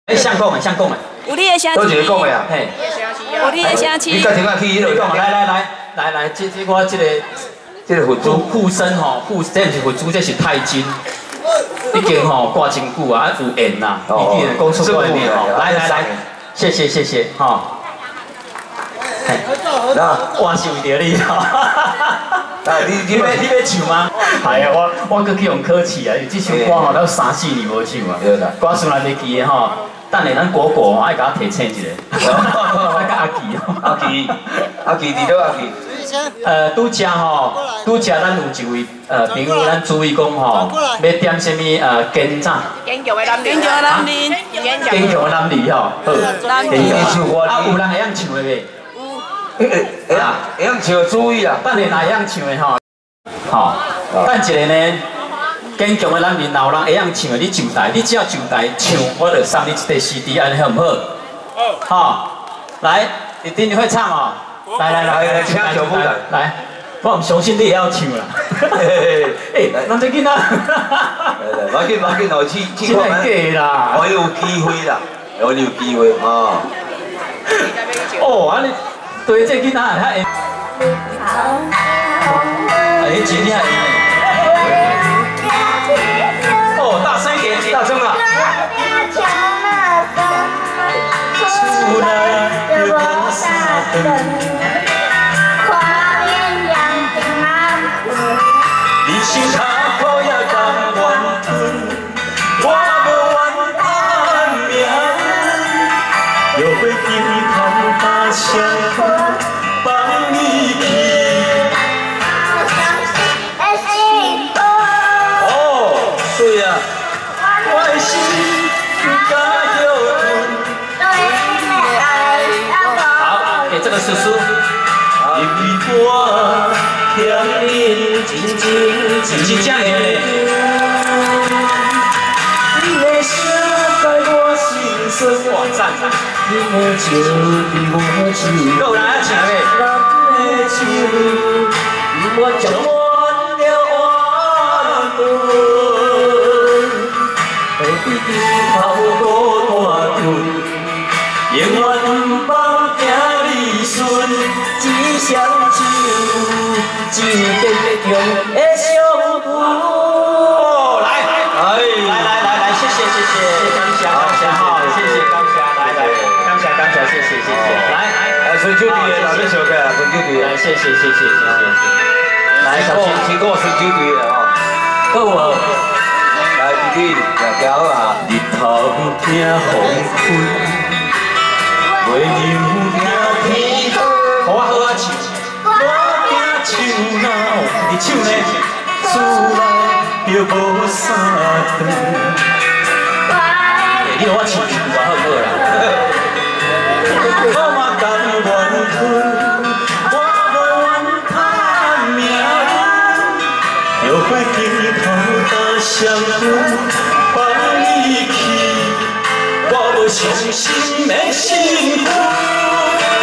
哎，相公的。有你的声多一个讲的啊，嘿，有你的声你家庭啊去迄落讲，来，这我这个佛珠护身吼，这不是佛珠，这是钛金，已经吼挂真久啊，有缘呐，一定讲出外面吼。来，谢谢吼。嘿，我是为着你吼。啊，你要唱吗？系啊，我搁去用考试啊，这首歌吼，都3、4年无唱啊。对啦，歌词内面记的吼。等下咱果果爱甲我提醒一个，爱甲阿奇哦。阿奇伫倒阿奇。拄则吼，咱有一位朋友，咱注意讲吼，要点什么坚怎？坚强的男人，坚强的男儿吼，好。啊，有人会晓唱的袂？会晓唱注意啊。等下哪会晓唱的吼？吼，等一个呢？坚强的男人，若有人会晓唱的，你就台，你只要就台唱，我就送你一块 CD， 安尼好唔好？好，来，一定你会唱哦。来，请小夫人来，我唔相信你也要唱啦。哎，咱这囡仔，来，要紧，我去看假啦，我有机会啦，我有机会啊。哦，安尼对这囡仔还，哎，真厉害！哦，大声一点，大声啊！出来有多少人？你心头可也甘愿吞，我无怨叹命，又会低头把伤痕放你去。哦，对啊，我的心该有吞。好，给这个叔叔。因为我欠你真正的，你的声在我心酸。哇赞！你的笑比我酒，够人爱唱嘞。咱的酒，我唱完了晚顿，何必低头孤单吞？永远放行你顺。一双手，一点中的相扶。哦，来，谢谢，感谢哈，谢谢，感谢，谢谢，来，孙秋弟，哪边小开啊？孙秋弟，来，谢谢，来，请跟我孙秋弟啊，够无？来，弟弟，来调啊！日头听风吹，月亮听天空。好啊，唱，我惊唱哪有你唱呢？厝内又无三顿，你让我唱一句啊，好不好啦？我嘛甘愿吞，我无怨叹命，又会低头把伤痕放你去，我无相信的幸福。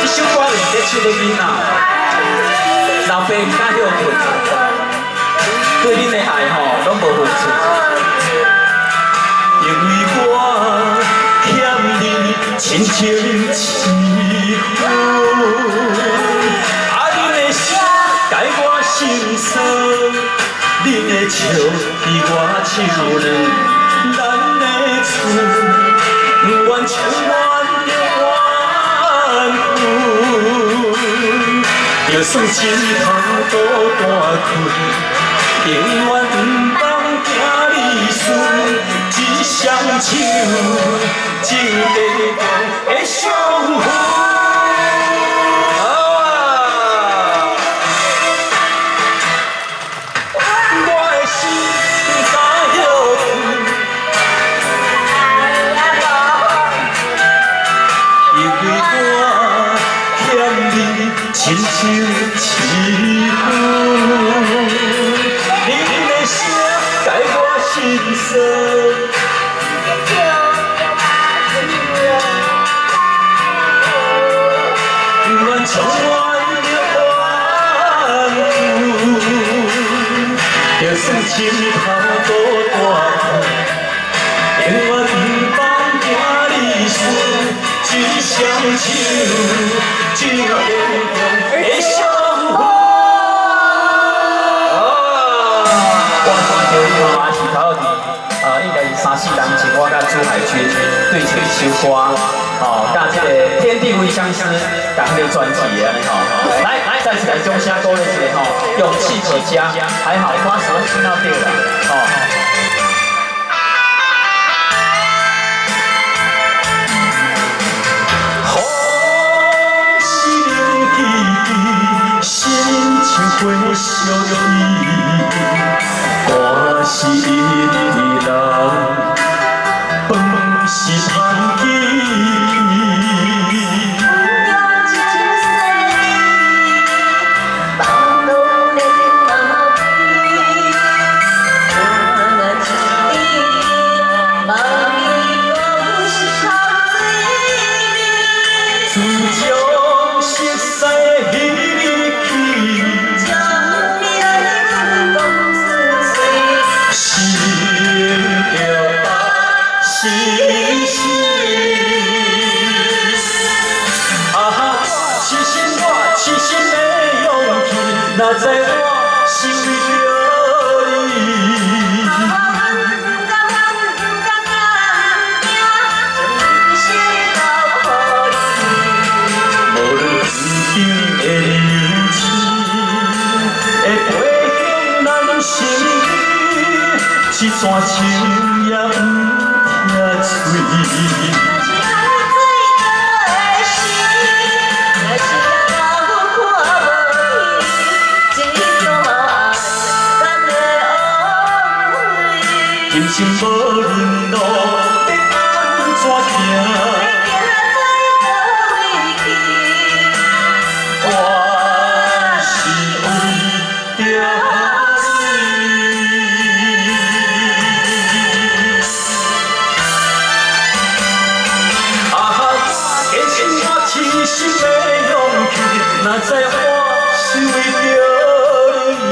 这首歌是在唱给囡仔，老爸唔敢休困，对恁的爱吼拢无分寸。因为我欠你深情一份，啊，恁的声解我心酸，恁的笑比我唱软，咱的厝不愿唱完了。就算心头孤单困，永远不放行你顺。一双手，情地中的相扶。好啊！我的心敢休困，因为我欠你深情一份，你的声解我心酸。不愿唱完了晚风，就算心头多大痛，永远不放行你。双手，只眼中的相逢。我看到你嘛是头应该是3、4年前，我甲朱海军对唱一首歌，甲这个天地为相思，甲迄个专辑的安尼吼。来，再次来掌声鼓励一下吼，勇气可嘉，还好我手听到对了，花相依，我是伊的人，饭是香气。那在我心里有你，无论天边的流星，会飞向咱心里，一串情也不听嘴。人生无论路要安怎行，我是为着你。坚信我痴心的勇气，若知我是为着你。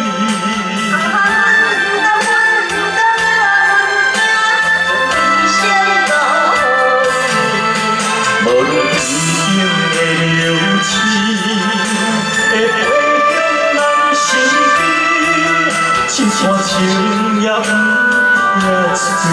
我情也不也醉。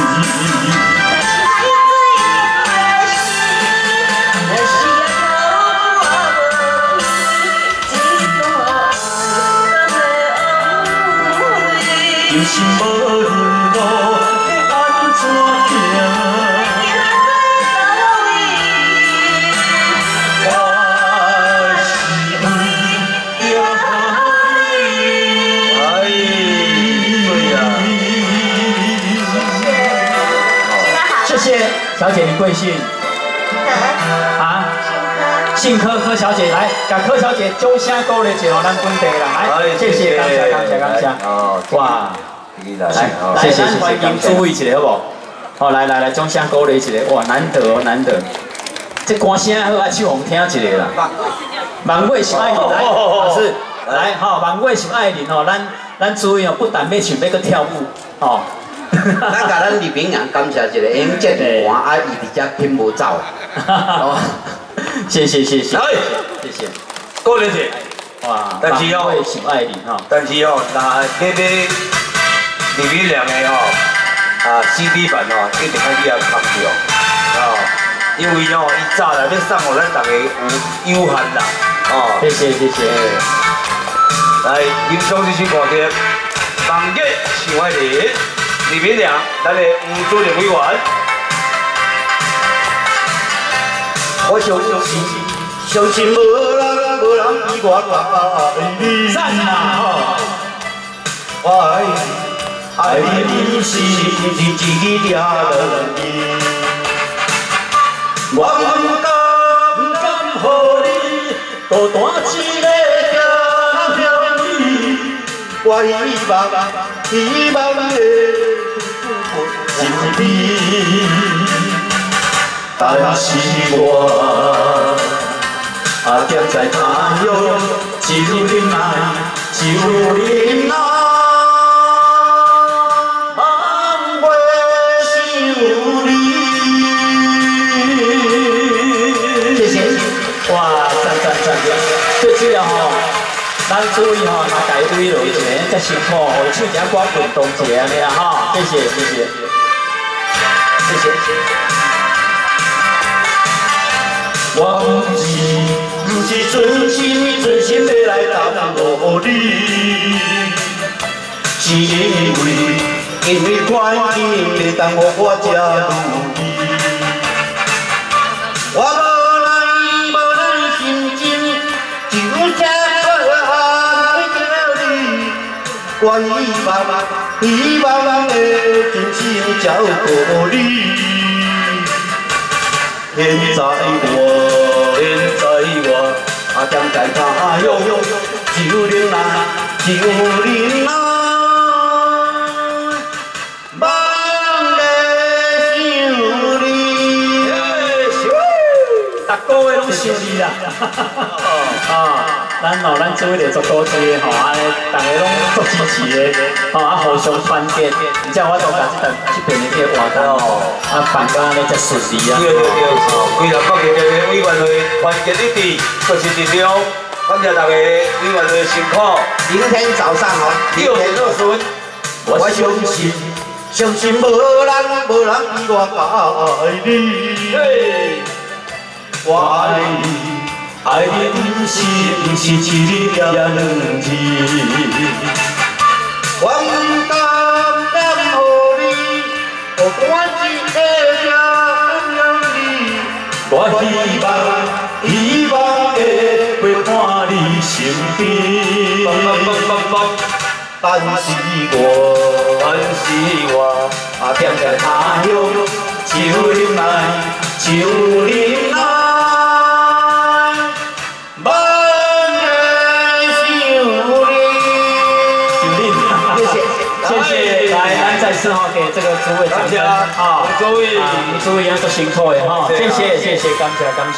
人生无论路要安怎行？小姐，你贵姓？啊？姓柯，柯小姐来，甲柯小姐掌声鼓励一下，咱本地人来，谢谢，感谢。哦，哇，来，谢谢，欢迎诸位一下好不？好，来，掌声鼓励一下，哇，难得，这歌声好，啊，唱红听一下啦。万月是爱人，老师，来，万月是爱人哦，咱注意哦，不但要唱，要搁跳舞，哦。咱甲咱李炳阳感谢一下，因这段歌啊，伊伫遮拼无走。哦，谢谢，鼓励者，哇，但是哦，想爱你哈，但是哦，那要李炳良的哦，CD 版哦，一定爱你也扛着哦，因为哦，伊早来要送互咱大家有限啦，哦，谢谢。来，欣赏这首歌曲，万月想爱你。李炳良，咱的吴主任委员，我相信无人比我爱你。赞啊！我爱你是一条鱼，我不敢予你孤单一个飘你，我希望的。心里，但是我站在太阳一忍耐，万月想你。谢谢。哇，赞！最主要吼，咱注意吼，拿家位落一下，才辛苦，我手只挂运动一下安尼啦吼，谢谢。我不是存心要来耽误你，是因为环境会耽误我这努力。我无咱心情，就这爱着你。我希望会真心照顾你。现在我站在他乡，就忍耐，望个想你。逐个月拢想你啦，咱做伙做多些吼，安尼大家拢做支持的，互相团结，而且我都甲这边的这个活动办到安尼才顺利啊。对，规个国际的委员会团结一致，就是力量。感谢大家委员会辛苦。明天早上哦，六点20分，我相信无人比我爱你。我爱你不是一日也两天，我不甘予你，我一个想你。我希望会陪伴你身边，但是我站在他乡，就忍耐。谢谢，来，咱再次给这个诸位掌声啊！诸位，要做辛苦的哈，谢谢，感谢。